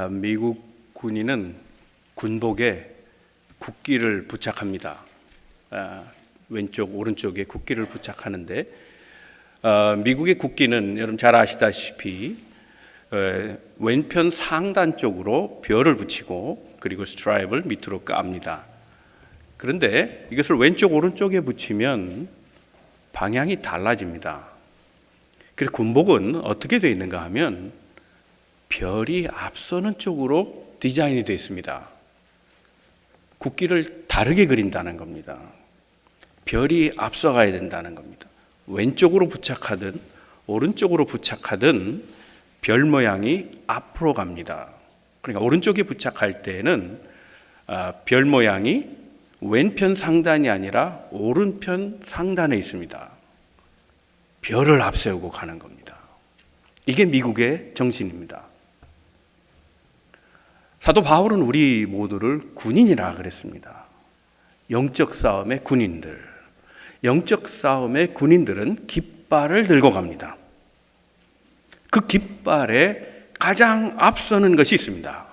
미국 군인은 군복에 국기를 부착합니다. 왼쪽, 오른쪽에 국기를 부착하는데 미국의 국기는 여러분 잘 아시다시피 왼편 상단 쪽으로 별을 붙이고 그리고 스트라이프를 밑으로 깝니다. 그런데 이것을 왼쪽, 오른쪽에 붙이면 방향이 달라집니다. 그래서 군복은 어떻게 되어 있는가 하면 별이 앞서는 쪽으로 디자인이 되어 있습니다. 국기를 다르게 그린다는 겁니다. 별이 앞서가야 된다는 겁니다. 왼쪽으로 부착하든 오른쪽으로 부착하든 별 모양이 앞으로 갑니다. 그러니까 오른쪽에 부착할 때는 별 모양이 왼편 상단이 아니라 오른편 상단에 있습니다. 별을 앞세우고 가는 겁니다. 이게 미국의 정신입니다. 사도 바울은 우리 모두를 군인이라 그랬습니다. 영적 싸움의 군인들. 영적 싸움의 군인들은 깃발을 들고 갑니다. 그 깃발에 가장 앞서는 것이 있습니다.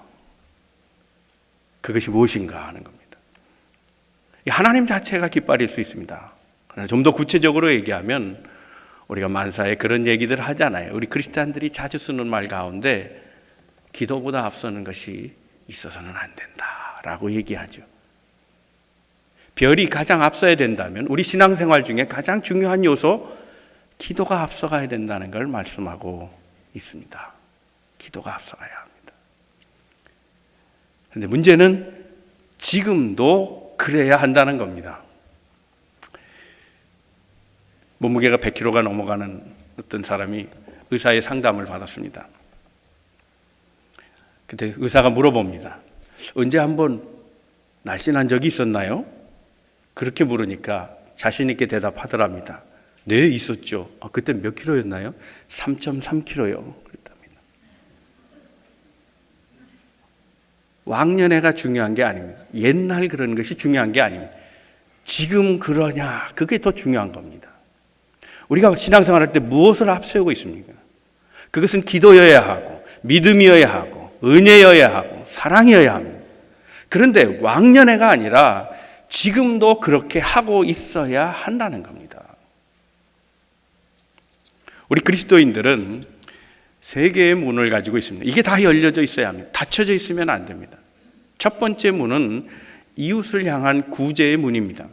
그것이 무엇인가 하는 겁니다. 하나님 자체가 깃발일 수 있습니다. 좀 더 구체적으로 얘기하면 우리가 만사에 그런 얘기들 하잖아요. 우리 크리스찬들이 자주 쓰는 말 가운데 기도보다 앞서는 것이 있어서는 안 된다라고 얘기하죠. 별이 가장 앞서야 된다면 우리 신앙생활 중에 가장 중요한 요소 기도가 앞서가야 된다는 걸 말씀하고 있습니다. 기도가 앞서가야 합니다. 그런데 문제는 지금도 그래야 한다는 겁니다. 몸무게가 100kg가 넘어가는 어떤 사람이 의사의 상담을 받았습니다. 그때 의사가 물어봅니다. 언제 한번 날씬한 적이 있었나요? 그렇게 물으니까 자신 있게 대답하더랍니다. 네, 있었죠. 그때 몇 킬로였나요? 3.3kg요. 그랬답니다. 왕년애가 중요한 게 아닙니다. 옛날 그런 것이 중요한 게 아닙니다. 지금 그러냐, 그게 더 중요한 겁니다. 우리가 신앙생활할 때 무엇을 앞세우고 있습니까? 그것은 기도여야 하고 믿음이어야 하고 은혜여야 하고 사랑이어야 합니다. 그런데 왕년애가 아니라 지금도 그렇게 하고 있어야 한다는 겁니다. 우리 그리스도인들은 세 개의 문을 가지고 있습니다. 이게 다 열려져 있어야 합니다. 닫혀져 있으면 안 됩니다. 첫 번째 문은 이웃을 향한 구제의 문입니다.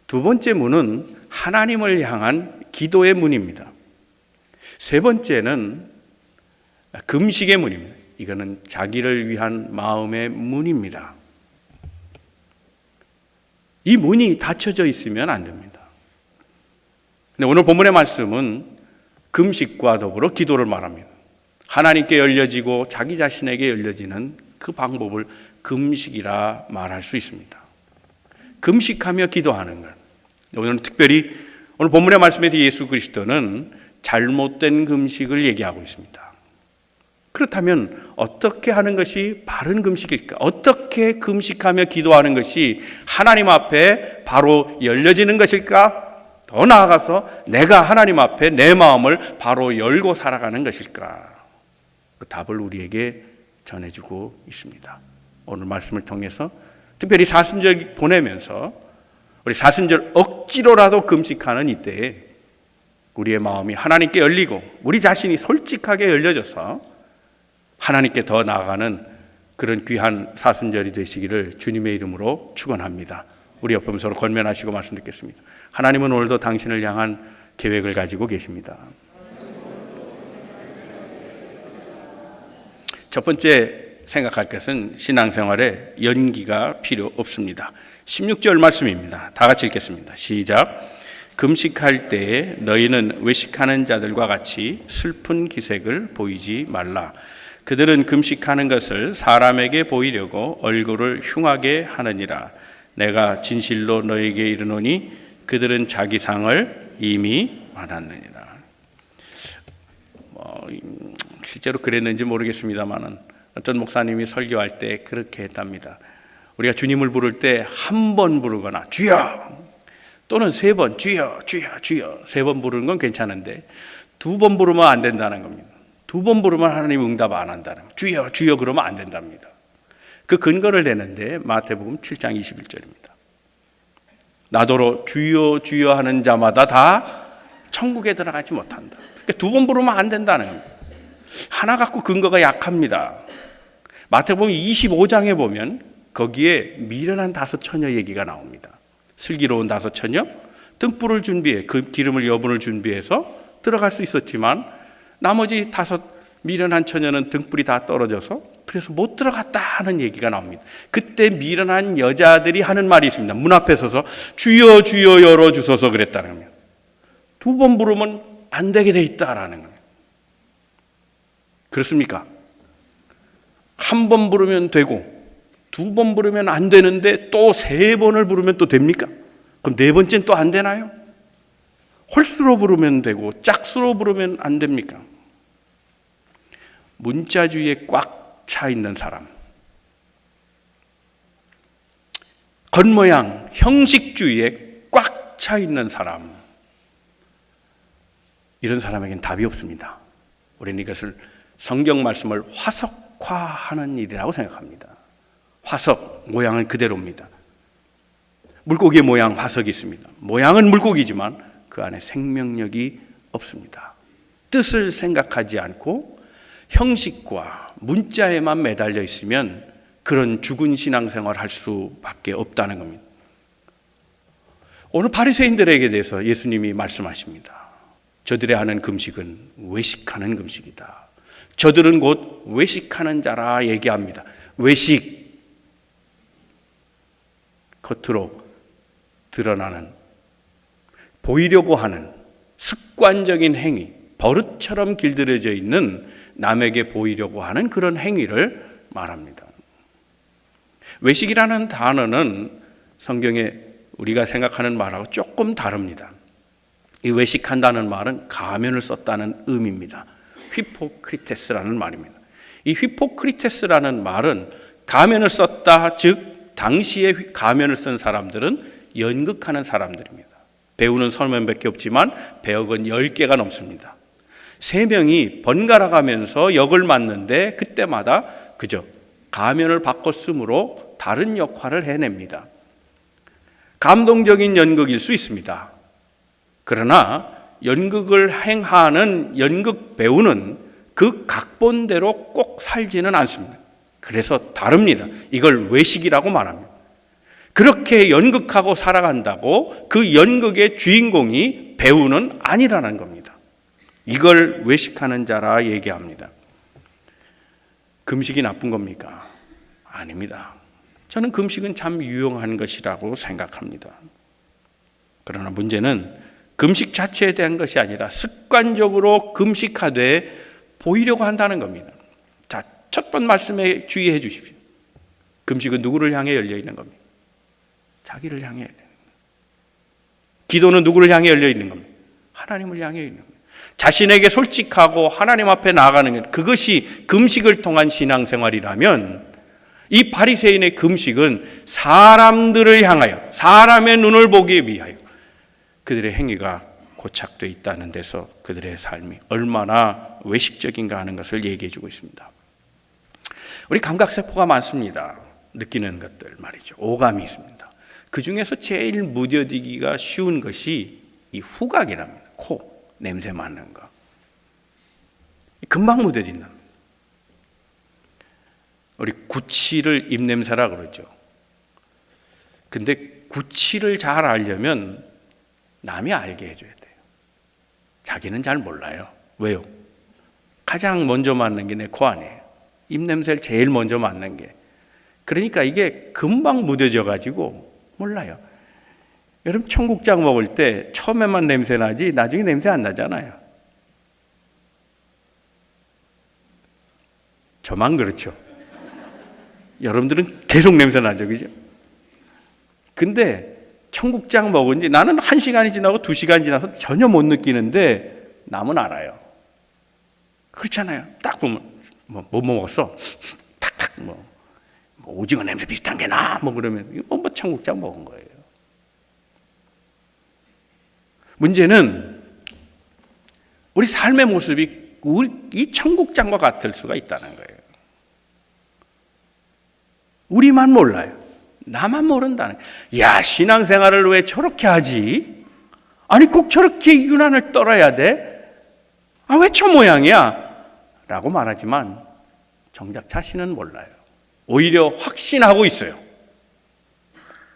두 번째 문은 하나님을 향한 기도의 문입니다. 세 번째는 금식의 문입니다. 이거는 자기를 위한 마음의 문입니다. 이 문이 닫혀져 있으면 안 됩니다. 근데 오늘 본문의 말씀은 금식과 더불어 기도를 말합니다. 하나님께 열려지고 자기 자신에게 열려지는 그 방법을 금식이라 말할 수 있습니다. 금식하며 기도하는 것. 오늘은 특별히 오늘 본문의 말씀에서 예수 그리스도는 잘못된 금식을 얘기하고 있습니다. 그렇다면 어떻게 하는 것이 바른 금식일까? 어떻게 금식하며 기도하는 것이 하나님 앞에 바로 열려지는 것일까? 더 나아가서 내가 하나님 앞에 내 마음을 바로 열고 살아가는 것일까? 그 답을 우리에게 전해주고 있습니다. 오늘 말씀을 통해서 특별히 사순절 보내면서 우리 사순절 억지로라도 금식하는 이때에 우리의 마음이 하나님께 열리고 우리 자신이 솔직하게 열려져서 하나님께 더 나아가는 그런 귀한 사순절이 되시기를 주님의 이름으로 축원합니다. 우리 옆에 서로 권면하시고 말씀 듣겠습니다. 하나님은 오늘도 당신을 향한 계획을 가지고 계십니다. 첫 번째 생각할 것은 신앙생활에 연기가 필요 없습니다. 16절 말씀입니다. 다 같이 읽겠습니다. 시작. 금식할 때에 너희는 외식하는 자들과 같이 슬픈 기색을 보이지 말라. 그들은 금식하는 것을 사람에게 보이려고 얼굴을 흉하게 하느니라. 내가 진실로 너에게 이르노니 그들은 자기 상을 이미 받았느니라. 실제로 그랬는지 모르겠습니다만 어떤 목사님이 설교할 때 그렇게 했답니다. 우리가 주님을 부를 때 한 번 부르거나 주여 또는 세 번 주여 주여 주여 세 번 부르는 건 괜찮은데 두 번 부르면 안 된다는 겁니다. 2번 부르면 하나님 응답 안 한다는 거예요. 주여 주여 그러면 안 된답니다. 그 근거를 대는데 마태복음 7장 21절입니다. 나더러 주여 주여 하는 자마다 다 천국에 들어가지 못한다. 그러니까 2번 부르면 안 된다는 겁니다. 하나 갖고 근거가 약합니다. 마태복음 25장에 보면 거기에 미련한 5 처녀 얘기가 나옵니다. 슬기로운 5 처녀, 등불을 준비해 그 기름을 여분을 준비해서 들어갈 수 있었지만 나머지 5 미련한 처녀는 등불이 다 떨어져서 그래서 못 들어갔다 하는 얘기가 나옵니다. 그때 미련한 여자들이 하는 말이 있습니다. 문 앞에 서서 주여 주여 열어주소서 그랬다는 겁니다. 2번 부르면 안 되게 돼 있다라는 거예요. 그렇습니까? 1번 부르면 되고 2번 부르면 안 되는데 또 3번을 부르면 또 됩니까? 그럼 4번째는 또 안 되나요? 홀수로 부르면 되고 짝수로 부르면 안 됩니까? 문자주의에 꽉 차 있는 사람, 겉모양 형식주의에 꽉 차 있는 사람, 이런 사람에겐 답이 없습니다. 우리는 이것을 성경 말씀을 화석화하는 일이라고 생각합니다. 화석, 모양은 그대로입니다. 물고기의 모양, 화석이 있습니다. 모양은 물고기지만 그 안에 생명력이 없습니다. 뜻을 생각하지 않고 형식과 문자에만 매달려 있으면 그런 죽은 신앙생활을 할 수밖에 없다는 겁니다. 오늘 바리새인들에게 대해서 예수님이 말씀하십니다. 저들의 하는 금식은 외식하는 금식이다. 저들은 곧 외식하는 자라 얘기합니다. 외식, 겉으로 드러나는, 보이려고 하는 습관적인 행위, 버릇처럼 길들여져 있는 남에게 보이려고 하는 그런 행위를 말합니다. 외식이라는 단어는 성경에 우리가 생각하는 말하고 조금 다릅니다. 이 외식한다는 말은 가면을 썼다는 의미입니다. 휘포크리테스라는 말입니다. 이 휘포크리테스라는 말은 가면을 썼다, 즉 당시에 가면을 쓴 사람들은 연극하는 사람들입니다. 배우는 서명밖에 없지만 배역은 10개가 넘습니다. 3명이 번갈아 가면서 역을 맡는데 그때마다 그저 가면을 바꿔 쓰므로 다른 역할을 해냅니다. 감동적인 연극일 수 있습니다. 그러나 연극을 행하는 연극 배우는 그 각본대로 꼭 살지는 않습니다. 그래서 다릅니다. 이걸 외식이라고 말합니다. 그렇게 연극하고 살아간다고 그 연극의 주인공이 배우는 아니라는 겁니다. 이걸 외식하는 자라 얘기합니다. 금식이 나쁜 겁니까? 아닙니다. 저는 금식은 참 유용한 것이라고 생각합니다. 그러나 문제는 금식 자체에 대한 것이 아니라 습관적으로 금식하되 보이려고 한다는 겁니다. 자, 첫 번 말씀에 주의해 주십시오. 금식은 누구를 향해 열려 있는 겁니까? 자기를 향해 열려 있는 겁니다. 기도는 누구를 향해 열려 있는 겁니까? 하나님을 향해 있는 겁니다. 자신에게 솔직하고 하나님 앞에 나아가는 것, 그것이 금식을 통한 신앙생활이라면 이 바리새인의 금식은 사람들을 향하여, 사람의 눈을 보기 위하여 그들의 행위가 고착되어 있다는 데서 그들의 삶이 얼마나 외식적인가 하는 것을 얘기해 주고 있습니다. 우리 감각세포가 많습니다. 느끼는 것들 말이죠. 오감이 있습니다. 그 중에서 제일 무뎌지기가 쉬운 것이 이 후각이랍니다. 코, 냄새 맡는 거. 금방 무뎌진다. 우리 구취를 입냄새라 그러죠. 근데 구취를 잘 알려면 남이 알게 해줘야 돼요. 자기는 잘 몰라요. 왜요? 가장 먼저 맡는 게 내 코 아니에요. 입냄새를 제일 먼저 맡는 게. 그러니까 이게 금방 무뎌져 가지고 몰라요. 여러분 청국장 먹을 때 처음에만 냄새 나지 나중에 냄새 안 나잖아요. 저만 그렇죠. 여러분들은 계속 냄새 나죠, 그죠? 근데 청국장 먹은 지 나는 1시간이 지나고 2시간이 지나서 전혀 못 느끼는데 남은 알아요. 그렇잖아요. 딱 보면 뭐 먹었어? 탁탁 뭐 오징어 냄새 비슷한 게 나? 뭐 그러면 뭐 청국장 먹은 거예요. 문제는 우리 삶의 모습이 이 청국장과 같을 수가 있다는 거예요. 우리만 몰라요. 나만 모른다는 거예요. 야, 신앙생활을 왜 저렇게 하지? 아니 꼭 저렇게 유난을 떨어야 돼? 아, 왜 저 모양이야? 라고 말하지만 정작 자신은 몰라요. 오히려 확신하고 있어요.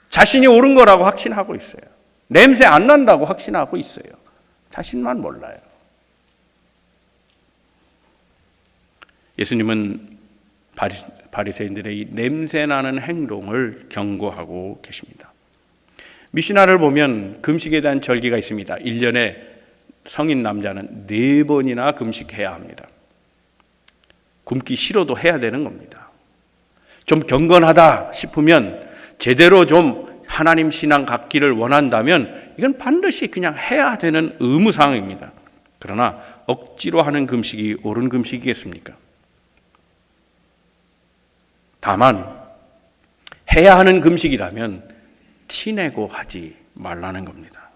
자신이 옳은 거라고 확신하고 있어요. 냄새 안 난다고 확신하고 있어요. 자신만 몰라요. 예수님은 바리새인들의 이 냄새나는 행동을 경고하고 계십니다. 미시나를 보면 금식에 대한 절기가 있습니다. 1년에 성인 남자는 4번이나 금식해야 합니다. 굶기 싫어도 해야 되는 겁니다. 좀 경건하다 싶으면 제대로 좀 하나님 신앙 갖기를 원한다면 이건 반드시 그냥 해야 되는 의무사항입니다. 그러나 억지로 하는 금식이 옳은 금식이겠습니까? 다만 해야 하는 금식이라면 티내고 하지 말라는 겁니다.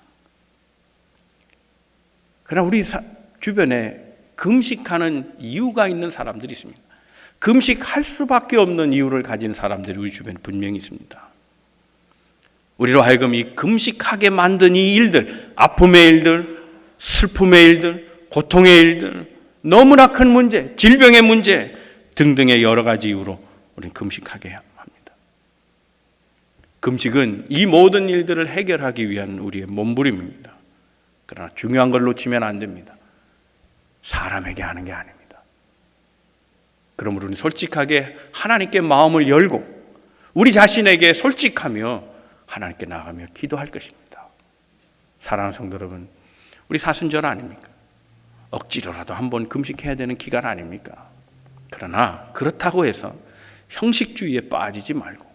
그러나 우리 주변에 금식하는 이유가 있는 사람들이 있습니다. 금식할 수밖에 없는 이유를 가진 사람들이 우리 주변에 분명히 있습니다. 우리로 하여금 이 금식하게 만든 이 일들, 아픔의 일들, 슬픔의 일들, 고통의 일들, 너무나 큰 문제, 질병의 문제 등등의 여러 가지 이유로 우리는 금식하게 합니다. 금식은 이 모든 일들을 해결하기 위한 우리의 몸부림입니다. 그러나 중요한 걸 놓치면 안 됩니다. 사람에게 하는 게 아닙니다. 그러므로 우리는 솔직하게 하나님께 마음을 열고 우리 자신에게 솔직하며 하나님께 나아가며 기도할 것입니다. 사랑하는 성도 여러분, 우리 사순절 아닙니까? 억지로라도 한번 금식해야 되는 기간 아닙니까? 그러나 그렇다고 해서 형식주의에 빠지지 말고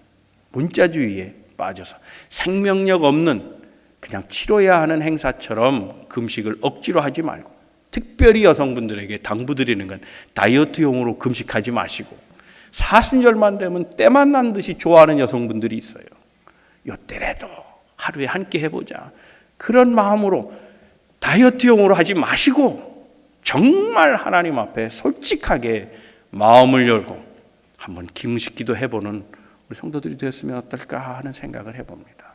문자주의에 빠져서 생명력 없는 그냥 치러야 하는 행사처럼 금식을 억지로 하지 말고, 특별히 여성분들에게 당부드리는 건 다이어트용으로 금식하지 마시고, 사순절만 되면 때만 난 듯이 좋아하는 여성분들이 있어요. 요때라도 하루에 한 끼 해보자, 그런 마음으로 다이어트용으로 하지 마시고 정말 하나님 앞에 솔직하게 마음을 열고 한번 금식기도 해보는 우리 성도들이 되었으면 어떨까 하는 생각을 해봅니다.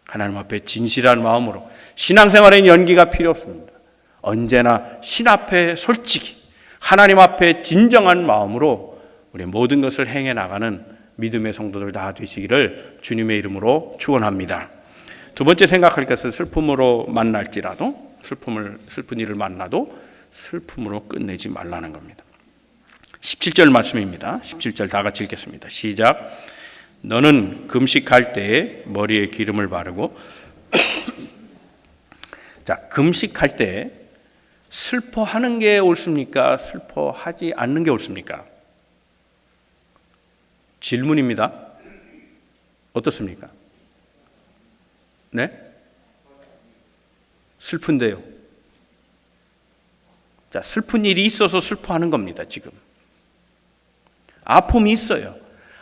하나님 앞에 진실한 마음으로, 신앙생활에는 연기가 필요 없습니다. 언제나 신 앞에 솔직히 하나님 앞에 진정한 마음으로 우리 모든 것을 행해 나가는 믿음의 성도들 다 되시기를 주님의 이름으로 축원합니다. 두 번째 생각할 것은 슬픔으로 만날지라도, 슬픈 일을 만나도 슬픔으로 끝내지 말라는 겁니다. 17절 말씀입니다. 17절 다 같이 읽겠습니다. 시작. 너는 금식할 때에 머리에 기름을 바르고 자, 금식할 때 슬퍼하는 게 옳습니까? 슬퍼하지 않는 게 옳습니까? 질문입니다. 어떻습니까? 네? 슬픈데요. 자, 슬픈 일이 있어서 슬퍼하는 겁니다, 지금. 아픔이 있어요.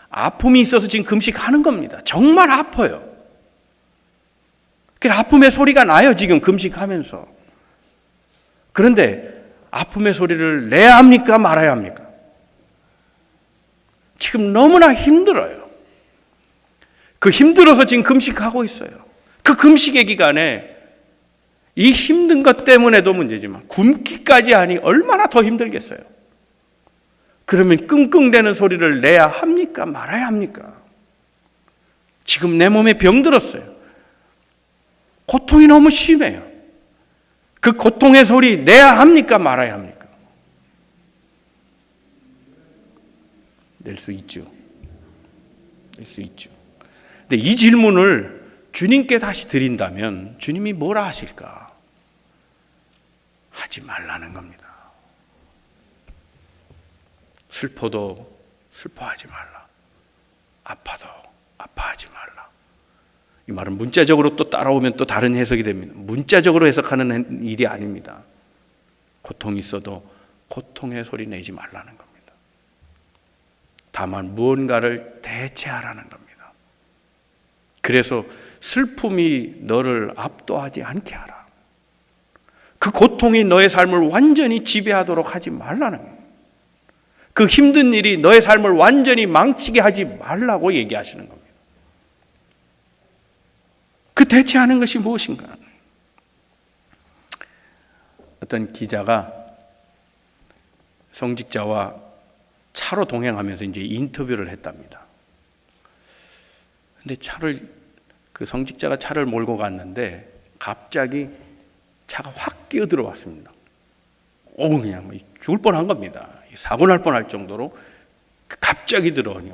아픔이 있어서 지금 금식하는 겁니다. 정말 아파요. 그 아픔의 소리가 나요, 지금 금식하면서. 그런데 아픔의 소리를 내야 합니까? 말아야 합니까? 지금 너무나 힘들어요. 그 힘들어서 지금 금식하고 있어요. 그 금식의 기간에 이 힘든 것 때문에도 문제지만 굶기까지 하니 얼마나 더 힘들겠어요. 그러면 끙끙대는 소리를 내야 합니까? 말아야 합니까? 지금 내 몸에 병들었어요. 고통이 너무 심해요. 그 고통의 소리 내야 합니까? 말아야 합니까? 낼 수 있죠. 낼 수 있죠. 근데 이 질문을 주님께 다시 드린다면 주님이 뭐라 하실까? 하지 말라는 겁니다. 슬퍼도 슬퍼하지 말라. 아파도 아파하지 말라. 이 말은 문자적으로 또 따라오면 또 다른 해석이 됩니다. 문자적으로 해석하는 일이 아닙니다. 고통이 있어도 고통의 소리 내지 말라는 겁니다. 다만 무언가를 대체하라는 겁니다. 그래서 슬픔이 너를 압도하지 않게 하라. 그 고통이 너의 삶을 완전히 지배하도록 하지 말라는 거예요. 그 힘든 일이 너의 삶을 완전히 망치게 하지 말라고 얘기하시는 겁니다. 그 대체하는 것이 무엇인가? 어떤 기자가 성직자와 차로 동행하면서 이제 인터뷰를 했답니다. 근데 그 성직자가 차를 몰고 갔는데 갑자기 차가 확 끼어들어왔습니다. 그냥 죽을 뻔한 겁니다. 사고 날 뻔할 정도로 갑자기 들어오니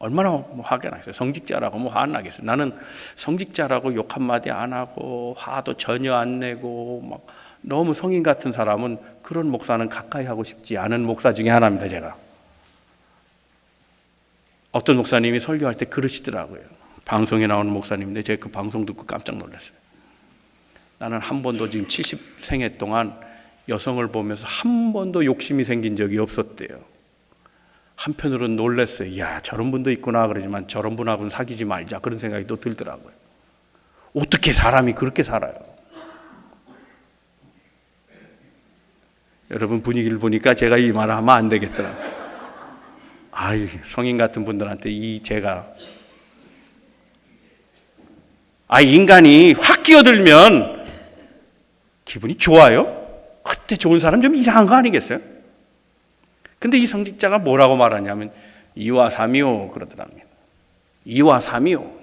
얼마나 화가 나겠어요. 성직자라고 화 안 나겠어요. 나는 성직자라고 욕 한마디 안 하고 화도 전혀 안 내고 막 너무 성인 같은 사람은 그런 목사는 가까이 하고 싶지 않은 목사 중에 하나입니다. 제가 어떤 목사님이 설교할 때 그러시더라고요. 방송에 나오는 목사님인데 제가 그 방송 듣고 깜짝 놀랐어요. 나는 한 번도 지금 70생애 동안 여성을 보면서 한 번도 욕심이 생긴 적이 없었대요. 한편으로는 놀랐어요. 이야, 저런 분도 있구나. 그러지만 저런 분하고는 사귀지 말자, 그런 생각이 또 들더라고요. 어떻게 사람이 그렇게 살아요? 여러분 분위기를 보니까 제가 이 말을 하면 안 되겠더라고요. 성인 같은 분들한테 인간이 확 끼어들면 기분이 좋아요? 그때 좋은 사람 좀 이상한 거 아니겠어요? 근데 이 성직자가 뭐라고 말하냐면 이와 삼이오 그러더랍니다. 이와 삼이오.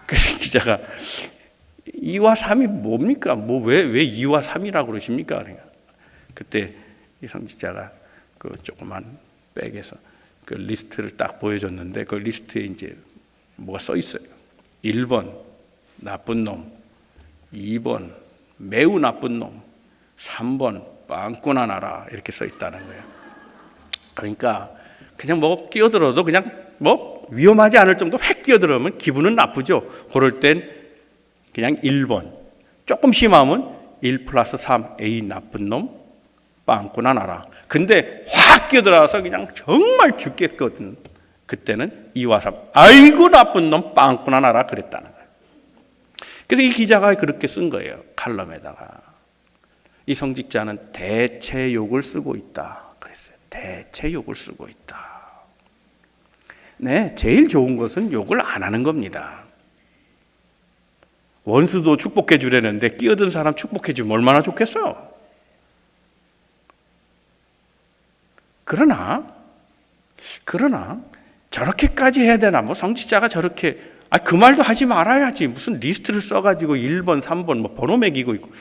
그래서 기자가 이와 삼이 뭡니까? 왜 이와 삼이라고 그러십니까? 그러니까 그때 이 성직자가 그 조그만 백에서 그 리스트를 딱 보여줬는데 그 리스트에 이제 뭐가 써 있어요. 1번 나쁜 놈, 2번 매우 나쁜 놈, 3번 빵꾸나 나라, 이렇게 써 있다는 거예요. 그러니까 그냥 끼어들어도 그냥 위험하지 않을 정도 획 끼어들으면 기분은 나쁘죠. 그럴 땐 그냥 1번, 조금 심하면 1+3 A 나쁜 놈, 빵꾸나 나라. 근데 확 끼어들어서 그냥 정말 죽겠거든. 그때는 2와 3, 아이고 나쁜 놈, 빵꾸나 나라, 그랬다는 거예요. 그래서 이 기자가 그렇게 쓴 거예요. 칼럼에다가. 이 성직자는 대체욕을 쓰고 있다 그랬어요. 대체욕을 쓰고 있다. 네, 제일 좋은 것은 욕을 안 하는 겁니다. 원수도 축복해 주려는데 끼어든 사람 축복해 주면 얼마나 좋겠어요. 그러나 저렇게까지 해야 되나? 성직자가 저렇게 그 말도 하지 말아야지. 무슨 리스트를 써가지고 1번, 3번 번호 매기고 있고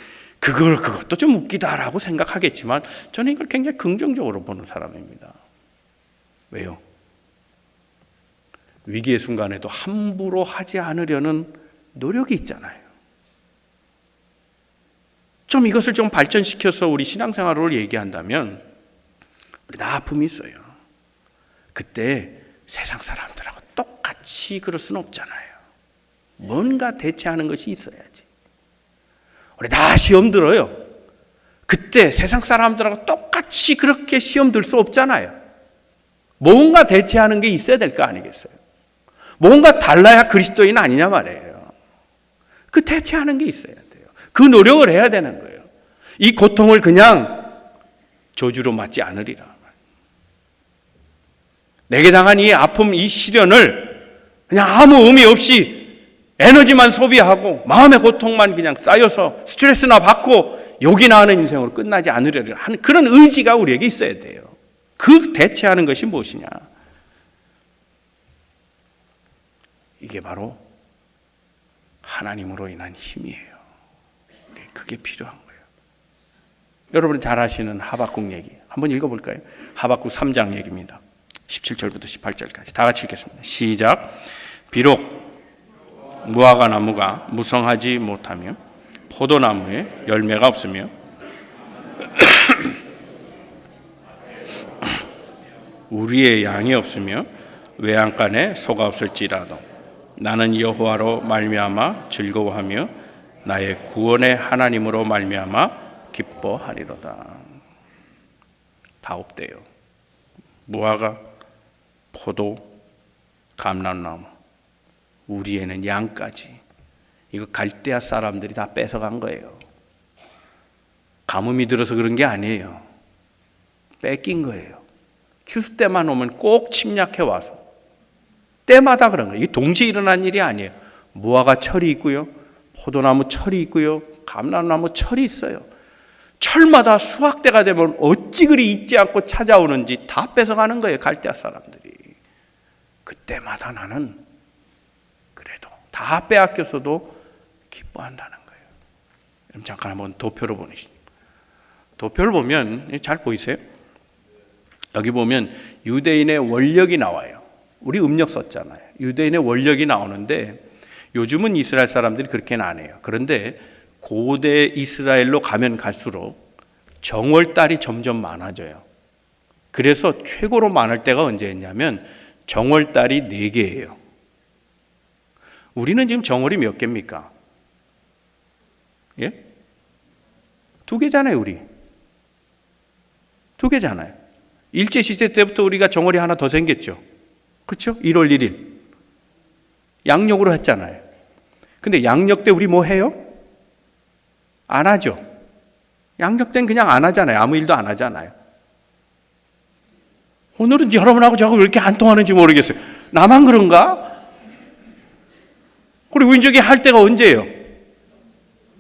그것도 좀 웃기다라고 생각하겠지만 저는 이걸 굉장히 긍정적으로 보는 사람입니다. 왜요? 위기의 순간에도 함부로 하지 않으려는 노력이 있잖아요. 좀 이것을 좀 발전시켜서 우리 신앙생활을 얘기한다면 우리 다 아픔이 있어요. 그때 세상 사람들하고 똑같이 그럴 수는 없잖아요. 뭔가 대체하는 것이 있어야지. 우리 다 시험 들어요. 그때 세상 사람들하고 똑같이 그렇게 시험 들 수 없잖아요. 뭔가 대체하는 게 있어야 될 거 아니겠어요? 뭔가 달라야 그리스도인 아니냐 말이에요. 그 대체하는 게 있어야 돼요. 그 노력을 해야 되는 거예요. 이 고통을 그냥 저주로 맞지 않으리라. 내게 당한 이 아픔, 이 시련을 그냥 아무 의미 없이 에너지만 소비하고 마음의 고통만 그냥 쌓여서 스트레스나 받고 욕이나 하는 인생으로 끝나지 않으려는 하는 그런 의지가 우리에게 있어야 돼요. 그 대체하는 것이 무엇이냐? 이게 바로 하나님으로 인한 힘이에요. 그게 필요한 거예요. 여러분이 잘 아시는 하박국 얘기 한번 읽어볼까요? 하박국 3장 얘기입니다. 17절부터 18절까지 다 같이 읽겠습니다. 시작. 비록 무화과 나무가 무성하지 못하며 포도나무에 열매가 없으며 우리의 양이 없으며 외양간에 소가 없을지라도 나는 여호와로 말미암아 즐거워하며 나의 구원의 하나님으로 말미암아 기뻐하리로다. 다 없대요. 무화과, 포도, 감람나무, 우리에는 양까지. 이거 갈대아 사람들이 다 뺏어간 거예요. 가뭄이 들어서 그런 게 아니에요. 뺏긴 거예요. 추수 때만 오면 꼭 침략해 와서 때마다 그런 거예요. 이게 동시에 일어난 일이 아니에요. 무화과 철이 있고요, 포도나무 철이 있고요, 감람나무 철이 있어요. 철마다 수확대가 되면 어찌 그리 잊지 않고 찾아오는지 다 뺏어가는 거예요, 갈대아 사람들이. 그때마다 나는 그래도 다 빼앗겼어도 기뻐한다는 거예요. 그럼 잠깐 한번 도표를 보내시죠. 도표를 보면 잘 보이세요? 여기 보면 유대인의 원력이 나와요. 우리 음력 썼잖아요. 유대인의 원력이 나오는데 요즘은 이스라엘 사람들이 그렇게는 안 해요. 그런데 고대 이스라엘로 가면 갈수록 정월달이 점점 많아져요. 그래서 최고로 많을 때가 언제였냐면 정월달이 4개예요. 우리는 지금 정월이 몇 개입니까? 예? 2개잖아요, 우리. 2개잖아요. 일제시대 때부터 우리가 정월이 하나 더 생겼죠. 그렇죠? 1월 1일. 양력으로 했잖아요. 근데 양력 때 우리 뭐 해요? 안 하죠. 양력 때는 그냥 안 하잖아요. 아무 일도 안 하잖아요. 오늘은 여러분하고 저하고 왜 이렇게 안 통하는지 모르겠어요. 나만 그런가? 그리고 인적이 할 때가 언제예요?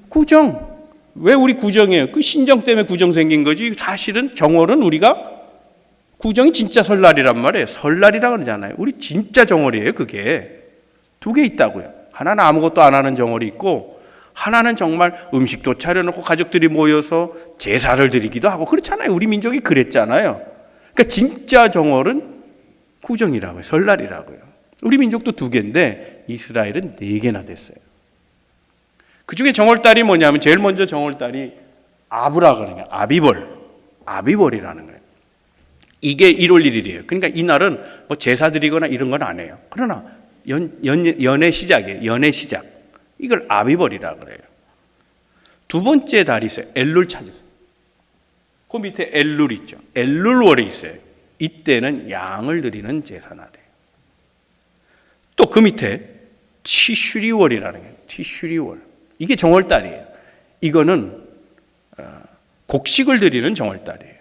구정. 왜 우리 구정이에요? 그 신정 때문에 구정 생긴 거지. 사실은 정월은 우리가 구정이 진짜 설날이란 말이에요. 설날이라 그러잖아요. 우리 진짜 정월이에요, 그게. 2개 있다고요. 하나는 아무것도 안 하는 정월이 있고, 하나는 정말 음식도 차려놓고 가족들이 모여서 제사를 드리기도 하고 그렇잖아요. 우리 민족이 그랬잖아요. 그러니까 진짜 정월은 구정이라고요. 설날이라고요. 우리 민족도 2개인데 이스라엘은 4개나 됐어요. 그중에 정월달이 뭐냐면 제일 먼저 정월달이 아브라 그러는 아비벌이라는 거예요. 이게 1월 1일이에요. 그러니까 이날은 뭐 제사 드리거나 이런 건 안 해요. 그러나 연의 시작이에요. 연의 시작. 이걸 아비벌이라 그래요. 2번째 달이 있어요. 엘룰 찾으세요. 그 밑에 엘룰 있죠. 엘룰월이 있어요. 이때는 양을 드리는 제사날이에요. 또 그 밑에 티슈리월이라는 거예요. 티슈리월. 이게 정월달이에요. 이거는 곡식을 드리는 정월달이에요.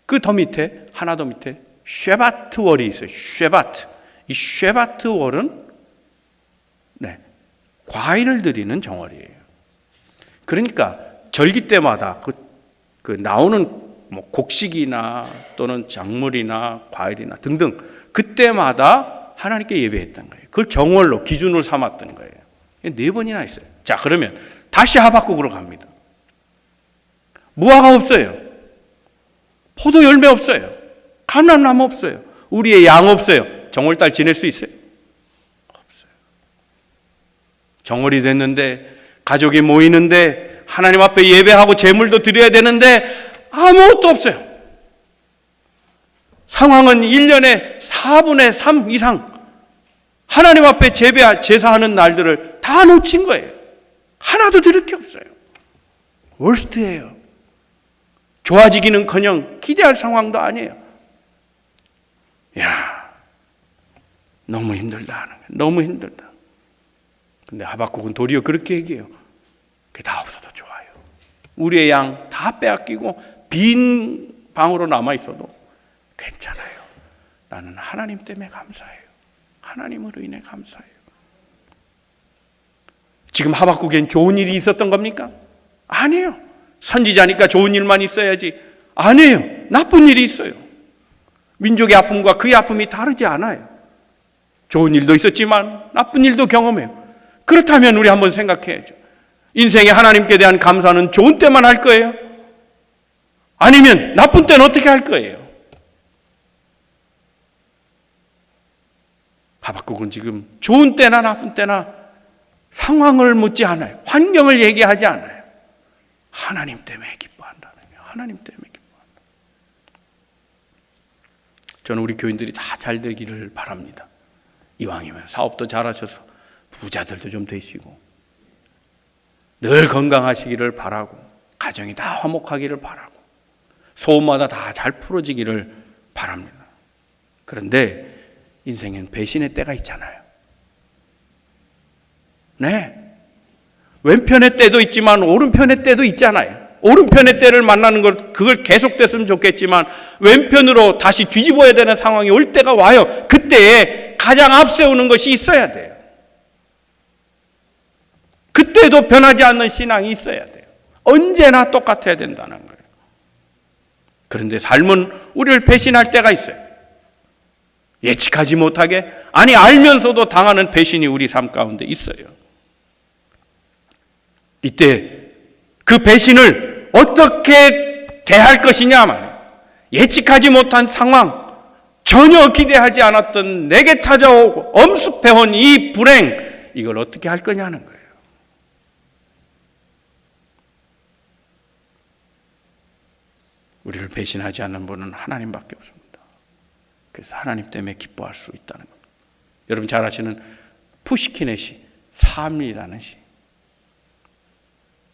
그 더 밑에 하나 더 밑에 쉐바트월이 있어요. 쉐바트. 이 쉐바트월은 과일을 드리는 정월이에요. 그러니까 절기 때마다 그 나오는 뭐 곡식이나 또는 작물이나 과일이나 등등 그때마다 하나님께 예배했던 거예요. 그걸 정월로 기준으로 삼았던 거예요. 4번이나 있어요. 자, 그러면 다시 하박국으로 갑니다. 무화과 없어요. 포도 열매 없어요. 감람나무 없어요. 우리의 양 없어요. 정월달 지낼 수 있어요? 없어요. 정월이 됐는데 가족이 모이는데 하나님 앞에 예배하고 제물도 드려야 되는데 아무것도 없어요. 상황은 1년에 4분의 3 이상 하나님 앞에 제사하는 날들을 다 놓친 거예요. 하나도 드릴 게 없어요. 월스트예요. 좋아지기는커녕 기대할 상황도 아니에요. 야, 너무 힘들다 하는 거예요. 너무 힘들다. 근데 하박국은 도리어 그렇게 얘기해요. 그게 다 없어도 좋아요. 우리의 양 다 빼앗기고 빈 방으로 남아 있어도 괜찮아요. 나는 하나님 때문에 감사해요. 하나님으로 인해 감사해요. 지금 하박국엔 좋은 일이 있었던 겁니까? 아니에요. 선지자니까 좋은 일만 있어야지. 아니에요. 나쁜 일이 있어요. 민족의 아픔과 그의 아픔이 다르지 않아요. 좋은 일도 있었지만 나쁜 일도 경험해요. 그렇다면 우리 한번 생각해야죠. 인생에 하나님께 대한 감사는 좋은 때만 할 거예요? 아니면 나쁜 때는 어떻게 할 거예요? 하박국은 지금 좋은 때나 나쁜 때나 상황을 묻지 않아요. 환경을 얘기하지 않아요. 하나님 때문에 기뻐한다는 거예요. 하나님 때문에 기뻐한다. 저는 우리 교인들이 다 잘 되기를 바랍니다. 이왕이면 사업도 잘하셔서 부자들도 좀 되시고 늘 건강하시기를 바라고 가정이 다 화목하기를 바라고 소원마다 다 잘 풀어지기를 바랍니다. 그런데 인생엔 배신의 때가 있잖아요. 네. 왼편의 때도 있지만 오른편의 때도 있잖아요. 오른편의 때를 만나는 걸 그걸 계속됐으면 좋겠지만 왼편으로 다시 뒤집어야 되는 상황이 올 때가 와요. 그때에 가장 앞세우는 것이 있어야 돼요. 그때도 변하지 않는 신앙이 있어야 돼요. 언제나 똑같아야 된다는 거예요. 그런데 삶은 우리를 배신할 때가 있어요. 예측하지 못하게, 아니 알면서도 당하는 배신이 우리 삶 가운데 있어요. 이때 그 배신을 어떻게 대할 것이냐 말이에요. 예측하지 못한 상황, 전혀 기대하지 않았던 내게 찾아오고 엄습해온 이 불행, 이걸 어떻게 할 거냐는 거예요. 우리를 배신하지 않는 분은 하나님밖에 없습니다. 그래서 하나님 때문에 기뻐할 수 있다는 겁니다. 여러분 잘 아시는 푸시킨의 시, 삶이라는 시.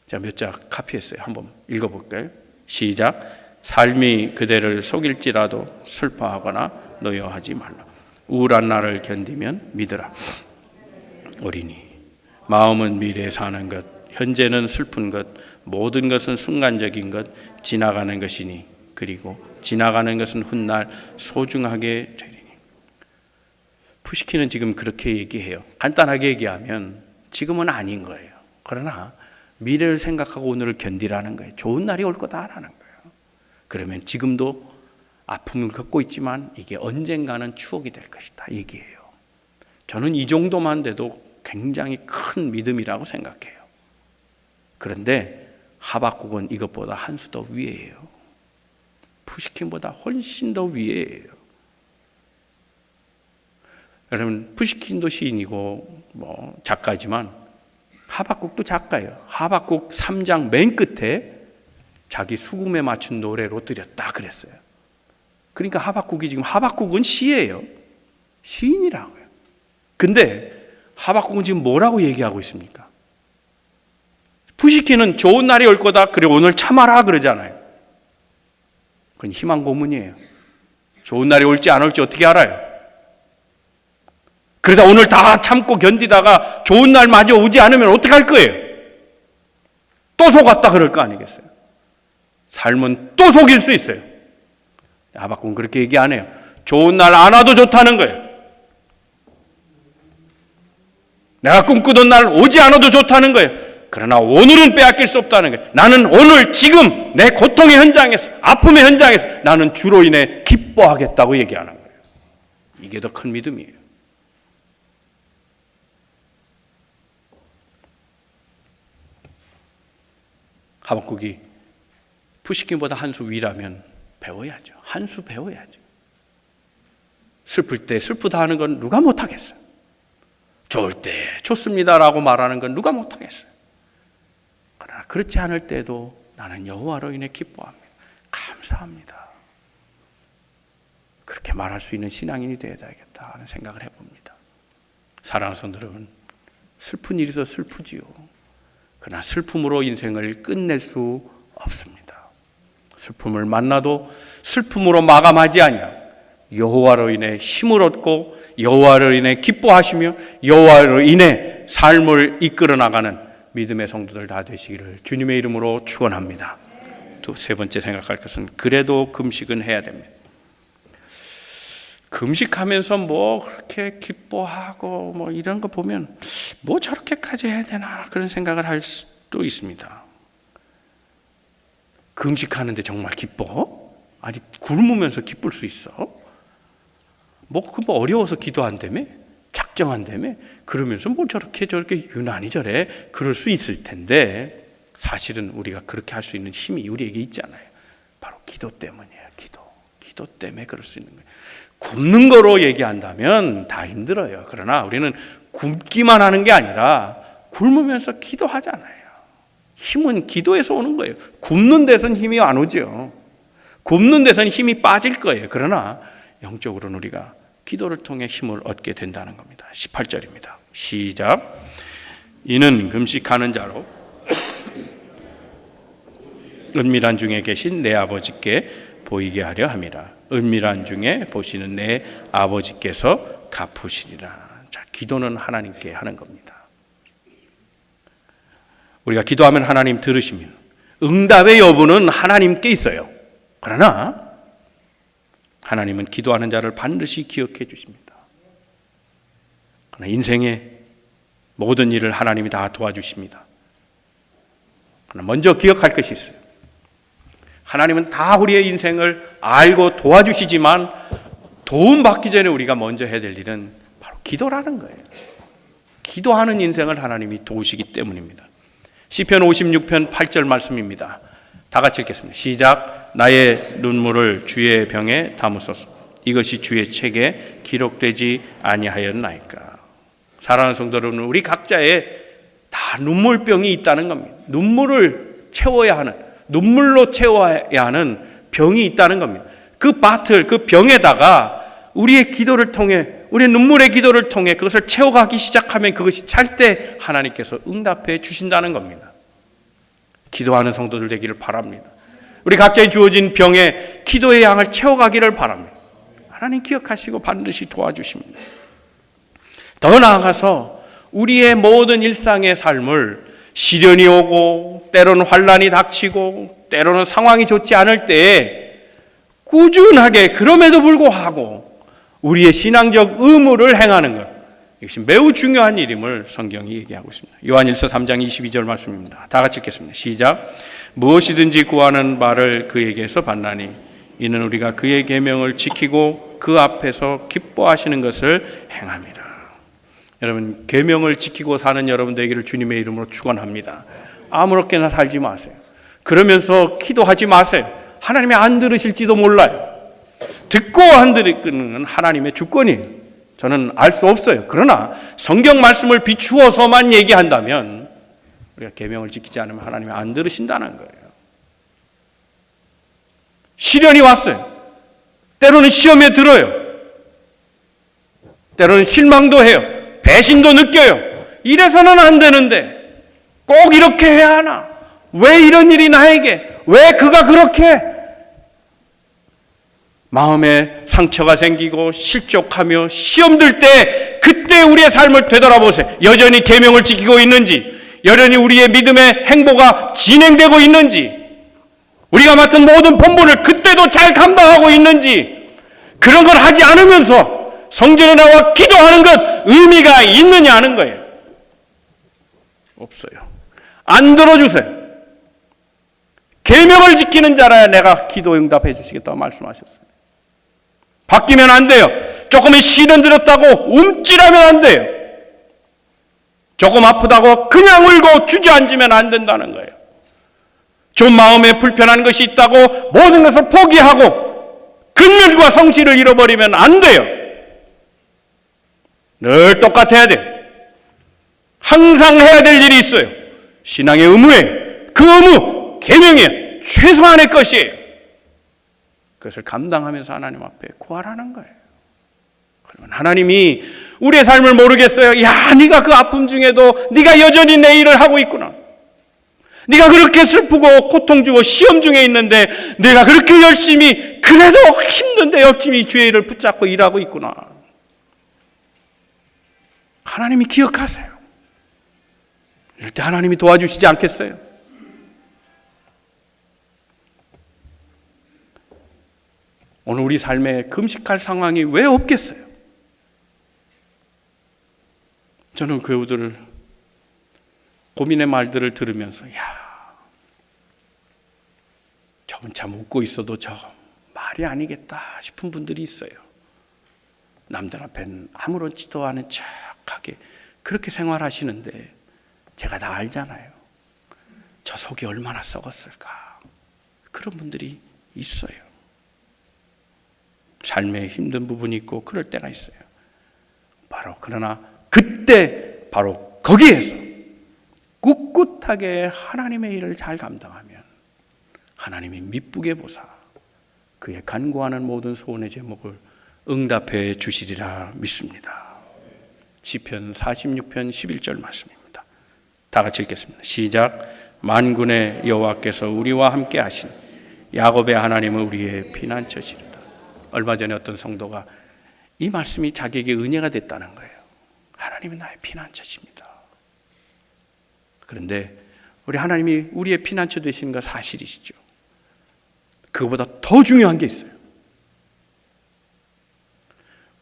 제가 몇 장 카피했어요. 한번 읽어볼까요? 시작. 삶이 그대를 속일지라도 슬퍼하거나 노여하지 말라. 우울한 날을 견디면 믿으라. 어린이, 마음은 미래에 사는 것, 현재는 슬픈 것, 모든 것은 순간적인 것, 지나가는 것이니, 그리고 지나가는 것은 훗날 소중하게 되리니. 푸시킨은 지금 그렇게 얘기해요. 간단하게 얘기하면 지금은 아닌 거예요. 그러나 미래를 생각하고 오늘을 견디라는 거예요. 좋은 날이 올 거다라는 거예요. 그러면 지금도 아픔을 겪고 있지만 이게 언젠가는 추억이 될 것이다 얘기해요. 저는 이 정도만 돼도 굉장히 큰 믿음이라고 생각해요. 그런데 하박국은 이것보다 한 수 더 위에요. 푸시킨보다 훨씬 더 위에요. 여러분 푸시킨도 시인이고 작가지만 하박국도 작가예요. 하박국 3장 맨 끝에 자기 수금에 맞춘 노래로 드렸다 그랬어요. 그러니까 하박국은 시예요. 시인이라고요. 근데 하박국은 지금 뭐라고 얘기하고 있습니까? 푸시킨은 좋은 날이 올 거다. 그래 오늘 참아라 그러잖아요. 그건 희망 고문이에요. 좋은 날이 올지 안 올지 어떻게 알아요? 그러다 오늘 다 참고 견디다가 좋은 날 마저 오지 않으면 어떻게 할 거예요? 또 속았다 그럴 거 아니겠어요? 삶은 또 속일 수 있어요. 하박국은 그렇게 얘기 안 해요. 좋은 날 안 와도 좋다는 거예요. 내가 꿈꾸던 날 오지 않아도 좋다는 거예요. 그러나 오늘은 빼앗길 수 없다는 거예요. 나는 오늘 지금 내 고통의 현장에서, 아픔의 현장에서 나는 주로 인해 기뻐하겠다고 얘기하는 거예요. 이게 더 큰 믿음이에요. 하박국이 푸시킨보다 한 수 위라면 배워야죠. 한 수 배워야죠. 슬플 때 슬프다 하는 건 누가 못하겠어요. 좋을 때 좋습니다라고 말하는 건 누가 못하겠어요. 그러나 그렇지 않을 때도 나는 여호와로 인해 기뻐합니다. 감사합니다. 그렇게 말할 수 있는 신앙인이 되어야겠다 하는 생각을 해봅니다. 사랑하는 성도 여러분, 슬픈 일이 더 슬프지요. 그러나 슬픔으로 인생을 끝낼 수 없습니다. 슬픔을 만나도 슬픔으로 마감하지 아니하고 여호와로 인해 힘을 얻고 여호와로 인해 기뻐하시며 여호와로 인해 삶을 이끌어 나가는 믿음의 성도들 다 되시기를 주님의 이름으로 축원합니다. 또 세 번째 생각할 것은 그래도 금식은 해야 됩니다. 금식하면서 그렇게 기뻐하고 이런 거 보면 저렇게까지 해야 되나 그런 생각을 할 수도 있습니다. 금식하는데 정말 기뻐? 아니 굶으면서 기쁠 수 있어? 어려워서 기도한다며? 작정한다며? 그러면서 저렇게 유난히 저래? 그럴 수 있을 텐데 사실은 우리가 그렇게 할 수 있는 힘이 우리에게 있잖아요. 바로 기도 때문이에요. 기도 때문에 그럴 수 있는 거예요. 굶는 거로 얘기한다면 다 힘들어요. 그러나 우리는 굶기만 하는 게 아니라 굶으면서 기도하잖아요. 힘은 기도에서 오는 거예요. 굶는 데서는 힘이 안 오죠. 굶는 데서는 힘이 빠질 거예요. 그러나 영적으로는 우리가 기도를 통해 힘을 얻게 된다는 겁니다. 18절입니다. 시작. 이는 금식하는 자로 은밀한 중에 계신 내 아버지께 보이게 하려 함이라. 은밀한 중에 보시는 내 아버지께서 갚으시리라. 자, 기도는 하나님께 하는 겁니다. 우리가 기도하면 하나님 들으시며 응답의 여부는 하나님께 있어요. 그러나 하나님은 기도하는 자를 반드시 기억해 주십니다. 그러나 인생의 모든 일을 하나님이 다 도와주십니다. 그러나 먼저 기억할 것이 있어요. 하나님은 다 우리의 인생을 알고 도와주시지만 도움받기 전에 우리가 먼저 해야 될 일은 바로 기도라는 거예요. 기도하는 인생을 하나님이 도우시기 때문입니다. 시편 56편 8절 말씀입니다. 다 같이 읽겠습니다. 시작. 나의 눈물을 주의 병에 담으소서. 이것이 주의 책에 기록되지 아니하였나이까. 사랑하는 성도 여러분, 우리 각자의 다 눈물병이 있다는 겁니다. 눈물을 채워야 하는, 눈물로 채워야 하는 병이 있다는 겁니다. 그 바틀, 그 병에다가 우리의 기도를 통해, 우리의 눈물의 기도를 통해 그것을 채워가기 시작하면 그것이 찰 때 하나님께서 응답해 주신다는 겁니다. 기도하는 성도들 되기를 바랍니다. 우리 각자의 주어진 병에 기도의 양을 채워가기를 바랍니다. 하나님 기억하시고 반드시 도와주십니다. 더 나아가서 우리의 모든 일상의 삶을 시련이 오고 때로는 환난이 닥치고 때로는 상황이 좋지 않을 때에 꾸준하게 그럼에도 불구하고 우리의 신앙적 의무를 행하는 것, 이것이 매우 중요한 일임을 성경이 얘기하고 있습니다. 요한일서 3장 22절 말씀입니다. 다 같이 읽겠습니다. 시작. 무엇이든지 구하는 바를 그에게서 받나니 이는 우리가 그의 계명을 지키고 그 앞에서 기뻐하시는 것을 행함이라. 여러분, 계명을 지키고 사는 여러분 되기를 주님의 이름으로 축원합니다. 아무렇게나 살지 마세요. 그러면서 기도하지 마세요. 하나님이 안 들으실지도 몰라요. 듣고 안 듣는 하나님의 주권이에요. 저는 알 수 없어요. 그러나 성경 말씀을 비추어서만 얘기한다면 우리가 계명을 지키지 않으면 하나님이 안 들으신다는 거예요. 시련이 왔어요. 때로는 시험에 들어요. 때로는 실망도 해요. 배신도 느껴요. 이래서는 안 되는데 꼭 이렇게 해야 하나? 왜 이런 일이 나에게? 왜 그가 그렇게? 마음에 상처가 생기고 실족하며 시험 들 때 그때 우리의 삶을 되돌아보세요. 여전히 계명을 지키고 있는지, 여전히 우리의 믿음의 행보가 진행되고 있는지, 우리가 맡은 모든 본분을 그때도 잘 감당하고 있는지, 그런 걸 하지 않으면서 성전에 나와 기도하는 것 의미가 있느냐 하는 거예요. 없어요. 안 들어주세요. 계명을 지키는 자라야 내가 기도 응답해 주시겠다고 말씀하셨어요. 바뀌면 안 돼요. 조금의 시련 들었다고 움찔하면 안 돼요. 조금 아프다고 그냥 울고 주저앉으면 안 된다는 거예요. 좀 마음에 불편한 것이 있다고 모든 것을 포기하고 근면과 성실을 잃어버리면 안 돼요. 늘 똑같아야 돼요. 항상 해야 될 일이 있어요. 신앙의 의무예요. 그 의무, 계명이에요. 최소한의 것이에요. 그것을 감당하면서 하나님 앞에 구하라는 거예요. 그러면 하나님이 우리의 삶을 모르겠어요. 야, 네가 그 아픔 중에도 네가 여전히 내 일을 하고 있구나. 네가 그렇게 슬프고 고통 주고 시험 중에 있는데 내가 그렇게 열심히, 그래도 힘든데 열심히 주의 일을 붙잡고 일하고 있구나. 하나님이 기억하세요. 이럴 때 하나님이 도와주시지 않겠어요? 오늘 우리 삶에 금식할 상황이 왜 없겠어요? 저는 그들을 고민의 말들을 들으면서 저분 참 웃고 있어도 저 말이 아니겠다 싶은 분들이 있어요. 남들 앞에는 아무렇지도 않은 척하게 그렇게 생활하시는데 제가 다 알잖아요. 저 속이 얼마나 썩었을까. 그런 분들이 있어요. 삶에 힘든 부분이 있고 그럴 때가 있어요. 그러나 그때 바로 거기에서 꿋꿋하게 하나님의 일을 잘 감당하면 하나님이 미쁘게 보사 그의 간구하는 모든 소원의 제목을 응답해 주시리라 믿습니다. 시편 46편 11절 말씀입니다. 다 같이 읽겠습니다. 시작. 만군의 여호와께서 우리와 함께 하신 야곱의 하나님은 우리의 피난처시리라. 얼마 전에 어떤 성도가 이 말씀이 자기에게 은혜가 됐다는 거예요. 하나님은 나의 피난처십니다. 그런데 우리 하나님이 우리의 피난처 되시는 거 사실이시죠. 그거보다 더 중요한 게 있어요.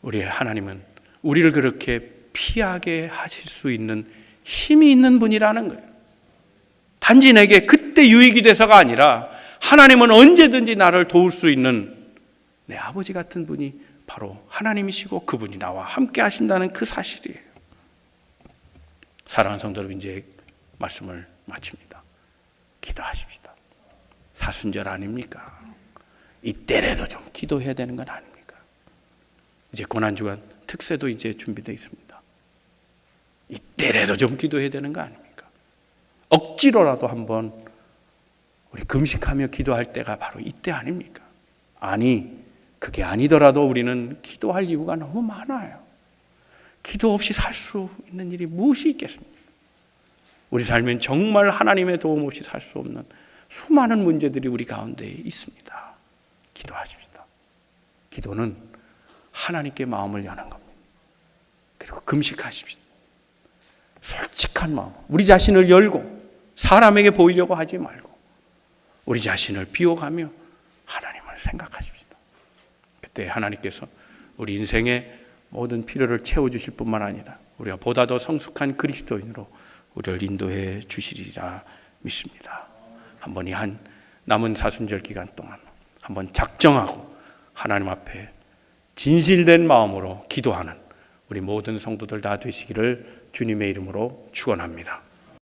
우리 하나님은 우리를 그렇게 피하게 하실 수 있는 힘이 있는 분이라는 거예요. 단지 내게 그때 유익이 돼서가 아니라 하나님은 언제든지 나를 도울 수 있는 내 아버지 같은 분이 바로 하나님이시고 그분이 나와 함께 하신다는 그 사실이에요. 사랑하는 성도 여러분, 이제 말씀을 마칩니다. 기도하십시다. 사순절 아닙니까? 이때라도 좀 기도해야 되는 건 아닙니까? 이제 고난주간 특세도 이제 준비되어 있습니다. 이때라도 좀 기도해야 되는 거 아닙니까? 억지로라도 한번 우리 금식하며 기도할 때가 바로 이때 아닙니까? 아니, 그게 아니더라도 우리는 기도할 이유가 너무 많아요. 기도 없이 살 수 있는 일이 무엇이 있겠습니까? 우리 삶엔 정말 하나님의 도움 없이 살 수 없는 수많은 문제들이 우리 가운데 있습니다. 기도하십시다. 기도는 하나님께 마음을 여는 겁니다. 그리고 금식하십시다. 솔직한 마음, 우리 자신을 열고 사람에게 보이려고 하지 말고 우리 자신을 비워가며 하나님을 생각하십시다. 그때 하나님께서 우리 인생의 모든 필요를 채워주실 뿐만 아니라 우리가 보다 더 성숙한 그리스도인으로 우리를 인도해 주시리라 믿습니다. 한번 이 한 남은 사순절 기간 동안 한번 작정하고 하나님 앞에 진실된 마음으로 기도하는 우리 모든 성도들 다 되시기를 주님의 이름으로 축원합니다.